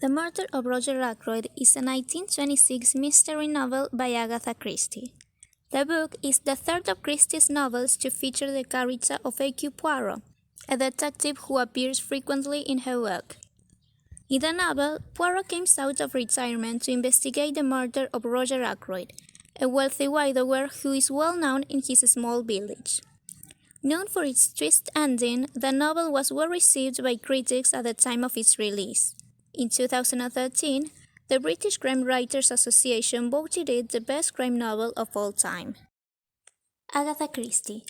The Murder of Roger Ackroyd is a 1926 mystery novel by Agatha Christie. The book is the third of Christie's novels to feature the character of Hercule Poirot, a detective who appears frequently in her work. In the novel, Poirot comes out of retirement to investigate the murder of Roger Ackroyd, a wealthy widower who is well known in his small village. Known for its twist ending, the novel was well received by critics at the time of its release. In 2013, the British Crime Writers Association voted it the best crime novel of all time. Agatha Christie.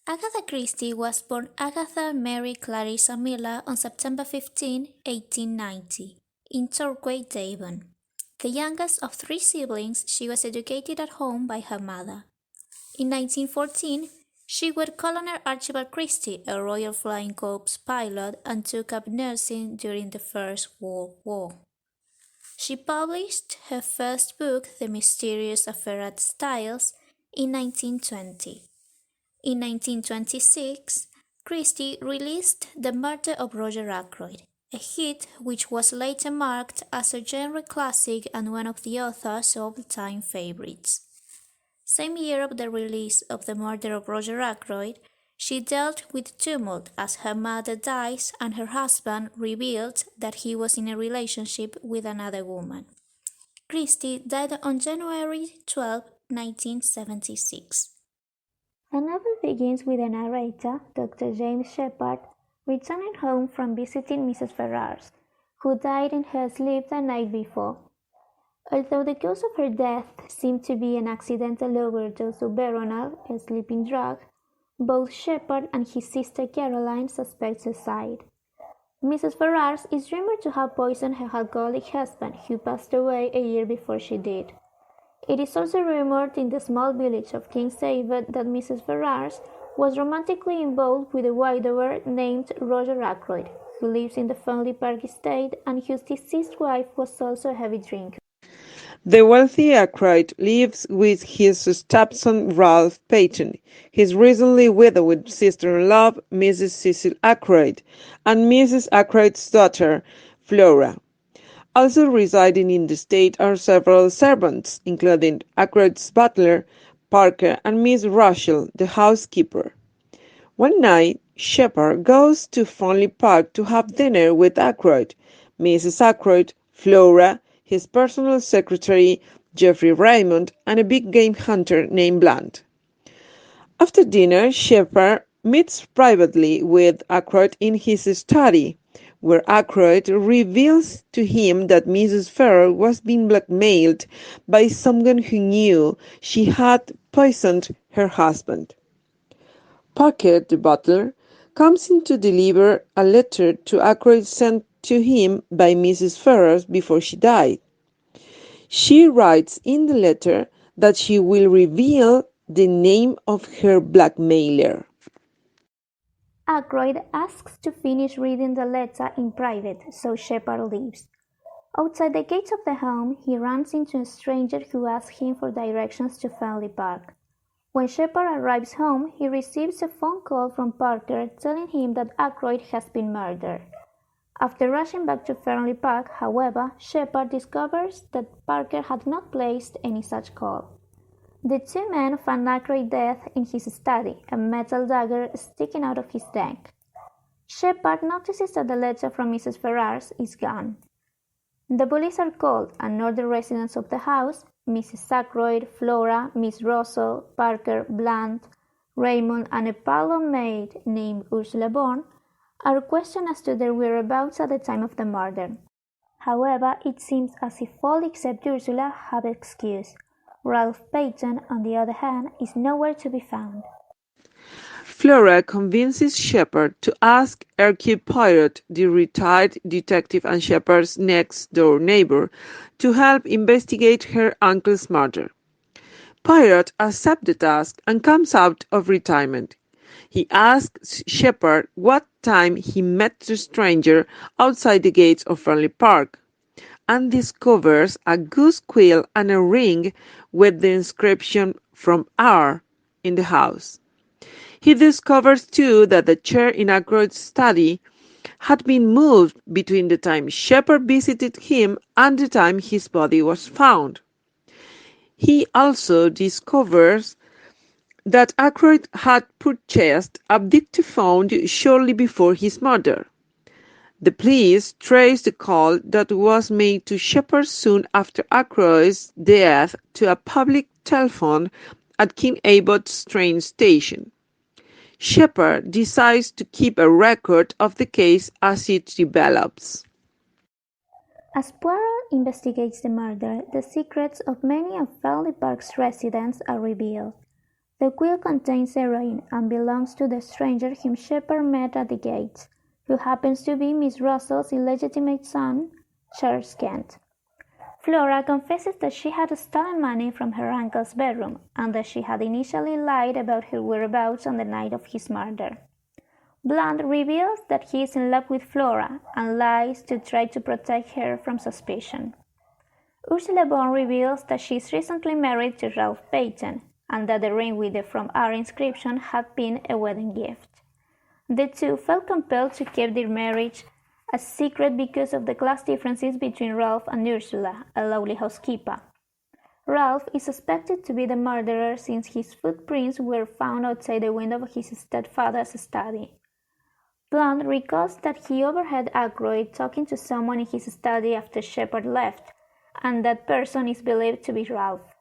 Agatha Christie was born Agatha Mary Clarissa Miller on September 15, 1890, in Torquay, Devon. The youngest of three siblings, she was educated at home by her mother. In 1914, she wed Colonel Archibald Christie, a Royal Flying Corps pilot, and took up nursing during the First World War. She published her first book, The Mysterious Affair at Styles, in 1920. In 1926, Christie released The Murder of Roger Ackroyd, a hit which was later marked as a genre classic and one of the author's all-time favorites. Same year of the release of The Murder of Roger Ackroyd, she dealt with tumult as her mother dies and her husband revealed that he was in a relationship with another woman. Christie died on January 12, 1976. The novel begins with the narrator, Dr. James Sheppard, returning home from visiting Mrs. Ferrars, who died in her sleep the night before. Although the cause of her death seemed to be an accidental overdose of veronal, a sleeping drug, both Sheppard and his sister Caroline suspect suicide. Mrs. Ferrars is rumored to have poisoned her alcoholic husband, who passed away a year before she did. It is also rumored in the small village of Kingshaven that Mrs. Ferrars was romantically involved with a widower named Roger Ackroyd, who lives in the Fenley Park estate and whose deceased wife was also a heavy drinker. The wealthy Ackroyd lives with his stepson Ralph Peyton, his recently widowed sister-in-law Mrs. Cecil Ackroyd, and Mrs. Ackroyd's daughter Flora. Also residing in the estate are several servants, including Ackroyd's butler, Parker, and Miss Russell, the housekeeper. One night, Sheppard goes to Fenley Park to have dinner with Ackroyd, Mrs. Ackroyd, Flora, his personal secretary, Geoffrey Raymond, and a big game hunter named Blunt. After dinner, Sheppard meets privately with Ackroyd in his study, where Ackroyd reveals to him that Mrs. Ferrars was being blackmailed by someone who knew she had poisoned her husband. Parker, the butler, comes in to deliver a letter to Ackroyd sent to him by Mrs. Ferrars before she died. She writes in the letter that she will reveal the name of her blackmailer. Ackroyd asks to finish reading the letter in private, so Sheppard leaves. Outside the gates of the home, he runs into a stranger who asks him for directions to Fenley Park. When Sheppard arrives home, he receives a phone call from Parker telling him that Ackroyd has been murdered. After rushing back to Fenley Park, however, Sheppard discovers that Parker had not placed any such call. The two men find Ackroyd dead in his study, a metal dagger sticking out of his neck. Sheppard notices that the letter from Mrs. Ferrars is gone. The police are called, and all the residents of the house, Mrs. Ackroyd, Flora, Miss Russell, Parker, Blunt, Raymond, and a parlour maid named Ursula Bourne, are questioned as to their whereabouts at the time of the murder. However, it seems as if all except Ursula have excuse. Ralph Peyton, on the other hand, is nowhere to be found. Flora convinces Sheppard to ask Hercule Poirot, the retired detective and Sheppard's next-door neighbor, to help investigate her uncle's murder. Poirot accepts the task and comes out of retirement. He asks Sheppard what time he met the stranger outside the gates of Fenley Park, and discovers a goose quill and a ring with the inscription "From R" in the house. He discovers too that the chair in Ackroyd's study had been moved between the time Shepard visited him and the time his body was found. He also discovers that Ackroyd had purchased a dictaphone shortly before his murder. The police trace the call that was made to Shepard soon after Ackroyd's death to a public telephone at King Abbot's train station. Shepard decides to keep a record of the case as it develops. As Poirot investigates the murder, the secrets of many of Fenley Park's residents are revealed. The quill contains heroin and belongs to the stranger whom Shepard met at the gates, who happens to be Miss Russell's illegitimate son, Charles Kent. Flora confesses that she had stolen money from her uncle's bedroom and that she had initially lied about her whereabouts on the night of his murder. Blunt reveals that he is in love with Flora and lies to try to protect her from suspicion. Ursula Bond reveals that she is recently married to Ralph Payton and that the ring with the From R inscription had been a wedding gift. The two felt compelled to keep their marriage a secret because of the class differences between Ralph and Ursula, a lowly housekeeper. Ralph is suspected to be the murderer since his footprints were found outside the window of his stepfather's study. Blunt recalls that he overheard Ackroyd talking to someone in his study after Shepard left, and that person is believed to be Ralph.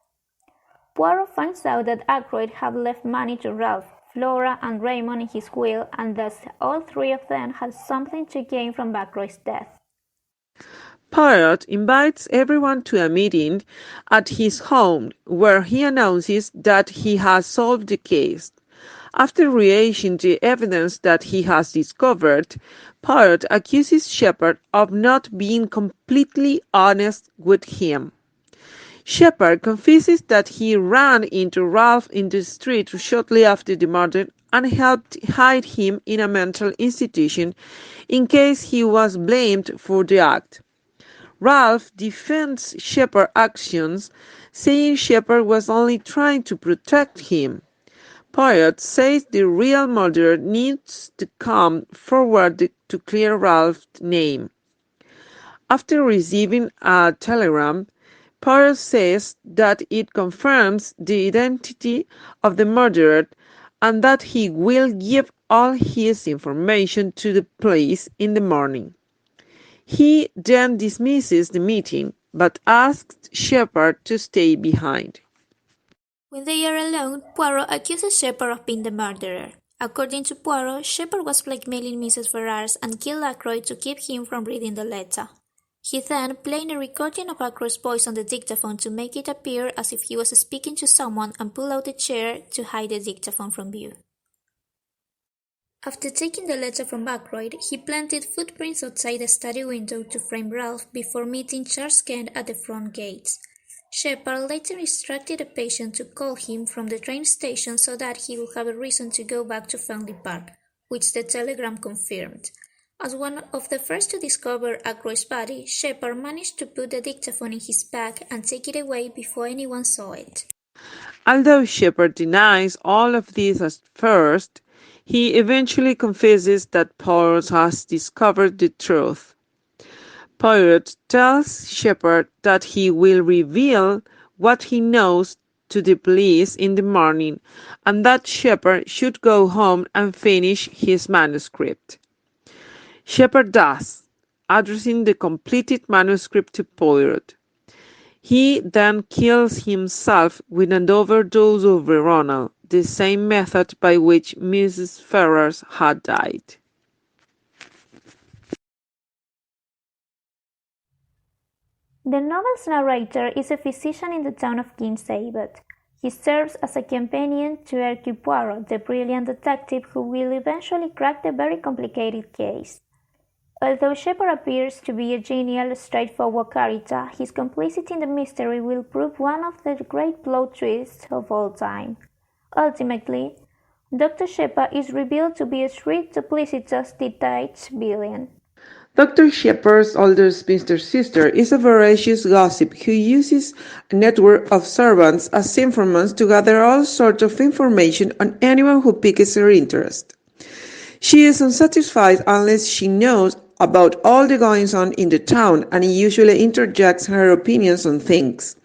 Poirot finds out that Ackroyd had left money to Ralph, Flora, and Raymond in his will, and thus all three of them had something to gain from Ackroyd's death. Poirot invites everyone to a meeting at his home where he announces that he has solved the case. After rehearsing the evidence that he has discovered, Poirot accuses Shepard of not being completely honest with him. Shepard confesses that he ran into Ralph in the street shortly after the murder and helped hide him in a mental institution in case he was blamed for the act. Ralph defends Shepard's actions, saying Shepard was only trying to protect him. Poirot says the real murderer needs to come forward to clear Ralph's name. After receiving a telegram, Poirot says that it confirms the identity of the murderer and that he will give all his information to the police in the morning. He then dismisses the meeting, but asks Shepard to stay behind. When they are alone, Poirot accuses Shepard of being the murderer. According to Poirot, Shepard was blackmailing Mrs. Ferrars and killed Ackroyd to keep him from reading the letter. He then played a recording of Ackroyd's voice on the dictaphone to make it appear as if he was speaking to someone and pulled out a chair to hide the dictaphone from view. After taking the letter from Ackroyd, he planted footprints outside the study window to frame Ralph before meeting Charles Kent at the front gates. Shepard later instructed a patient to call him from the train station so that he would have a reason to go back to Fenley Park, which the telegram confirmed. As one of the first to discover Ackroyd's body, Shepard managed to put the dictaphone in his bag and take it away before anyone saw it. Although Shepard denies all of this at first, he eventually confesses that Poirot has discovered the truth. Poirot tells Shepard that he will reveal what he knows to the police in the morning and that Shepard should go home and finish his manuscript. Shepard does, addressing the completed manuscript to Poirot. He then kills himself with an overdose of veronal, the same method by which Mrs. Ferrars had died. The novel's narrator is a physician in the town of King's Abbot. He serves as a companion to Hercule Poirot, the brilliant detective who will eventually crack the very complicated case. Although Shepard appears to be a genial, straightforward character, his complicity in the mystery will prove one of the great plot twists of all time. Ultimately, Dr. Shepard is revealed to be a shrewd, duplicitous, detached villain. Dr. Shepard's older spinster sister is a voracious gossip who uses a network of servants as informants to gather all sorts of information on anyone who piques her interest. She is unsatisfied unless she knows about all the goings on in the town and usually interjects her opinions on things,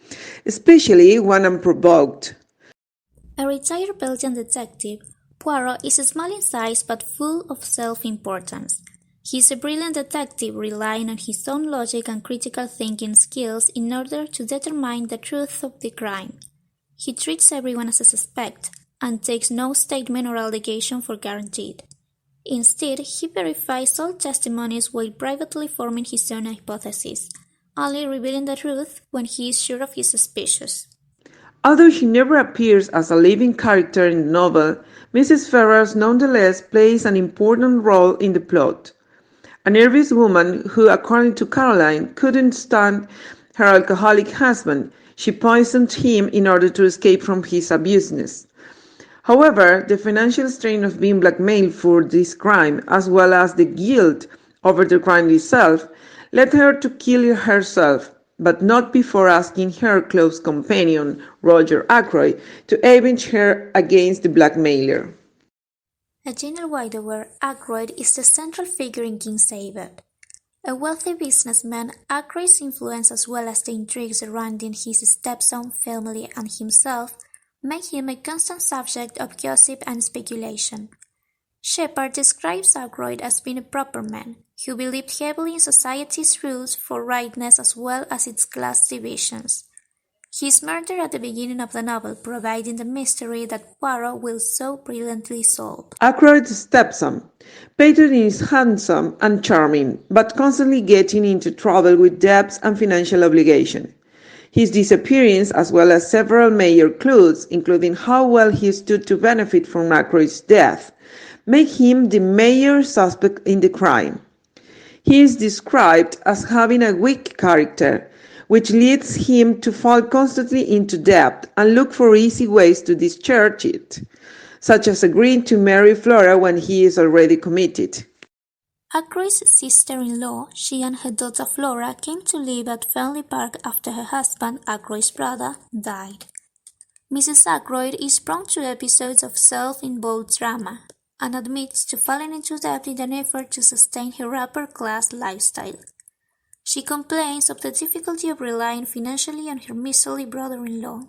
especially when unprovoked. A retired Belgian detective, Poirot is small in size but full of self-importance. He is a brilliant detective relying on his own logic and critical thinking skills in order to determine the truth of the crime. He treats everyone as a suspect and takes no statement or allegation for guaranteed. Instead, he verifies all testimonies while privately forming his own hypotheses, only revealing the truth when he is sure of his suspicions. Although she never appears as a living character in the novel, Mrs. Ferrars nonetheless plays an important role in the plot. A nervous woman who, according to Caroline, couldn't stand her alcoholic husband, she poisoned him in order to escape from his abusiveness. However, the financial strain of being blackmailed for this crime, as well as the guilt over the crime itself, led her to kill herself, but not before asking her close companion, Roger Ackroyd, to avenge her against the blackmailer. A general widower, Ackroyd is the central figure in Kingshaven. A wealthy businessman, Ackroyd's influence as well as the intrigues surrounding his stepson, family, and himself make him a constant subject of gossip and speculation. Shepard describes Ackroyd as being a proper man, who believed heavily in society's rules for rightness as well as its class divisions. He is murdered at the beginning of the novel, providing the mystery that Poirot will so brilliantly solve. Ackroyd's stepson. Peyton is handsome and charming, but constantly getting into trouble with debts and financial obligation. His disappearance, as well as several major clues, including how well he stood to benefit from Ackroyd's death, make him the major suspect in the crime. He is described as having a weak character, which leads him to fall constantly into debt and look for easy ways to discharge it, such as agreeing to marry Flora when he is already committed. Ackroyd's sister-in-law, she and her daughter Flora came to live at Fenley Park after her husband, Ackroyd's brother, died. Mrs. Ackroyd is prone to episodes of self-involved drama and admits to falling into debt in an effort to sustain her upper-class lifestyle. She complains of the difficulty of relying financially on her miserly brother-in-law.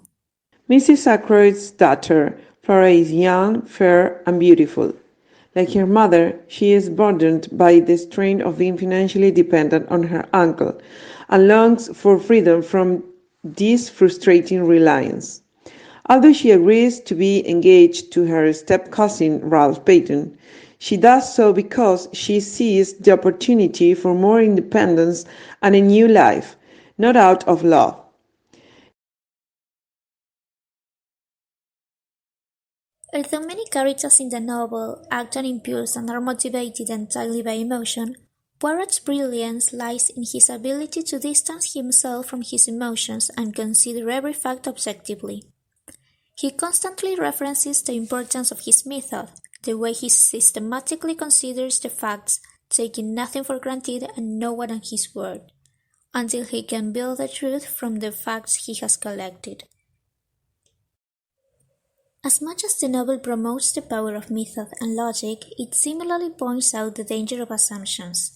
Mrs. Ackroyd's daughter, Flora, is young, fair, and beautiful. Like her mother, she is burdened by the strain of being financially dependent on her uncle and longs for freedom from this frustrating reliance. Although she agrees to be engaged to her step-cousin Ralph Peyton, she does so because she sees the opportunity for more independence and a new life, not out of love. Although many characters in the novel act on impulse and are motivated entirely by emotion, Poirot's brilliance lies in his ability to distance himself from his emotions and consider every fact objectively. He constantly references the importance of his method, the way he systematically considers the facts, taking nothing for granted and no one on his word, until he can build the truth from the facts he has collected. As much as the novel promotes the power of method and logic, it similarly points out the danger of assumptions.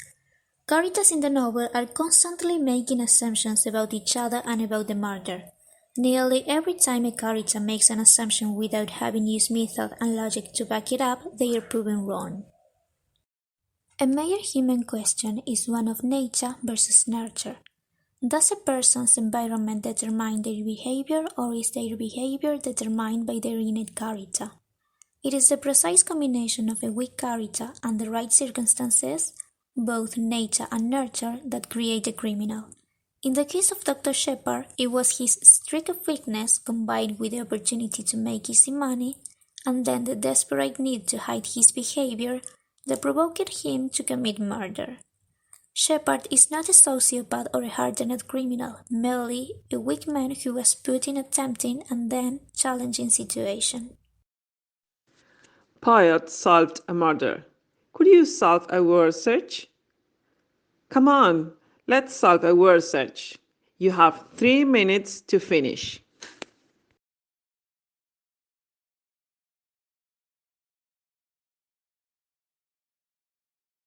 Characters in the novel are constantly making assumptions about each other and about the murder. Nearly every time a character makes an assumption without having used method and logic to back it up, they are proven wrong. A major human question is one of nature versus nurture. Does a person's environment determine their behavior, or is their behavior determined by their innate character? It is the precise combination of a weak character and the right circumstances, both nature and nurture, that create a criminal. In the case of Dr. Shepard, it was his streak of weakness combined with the opportunity to make easy money, and then the desperate need to hide his behavior that provoked him to commit murder. Shepard is not a sociopath or a hardened criminal, merely a weak man who was put in a tempting and then challenging situation. Poirot solved a murder. Could you solve a word search? Come on, let's solve a word search. You have 3 minutes to finish.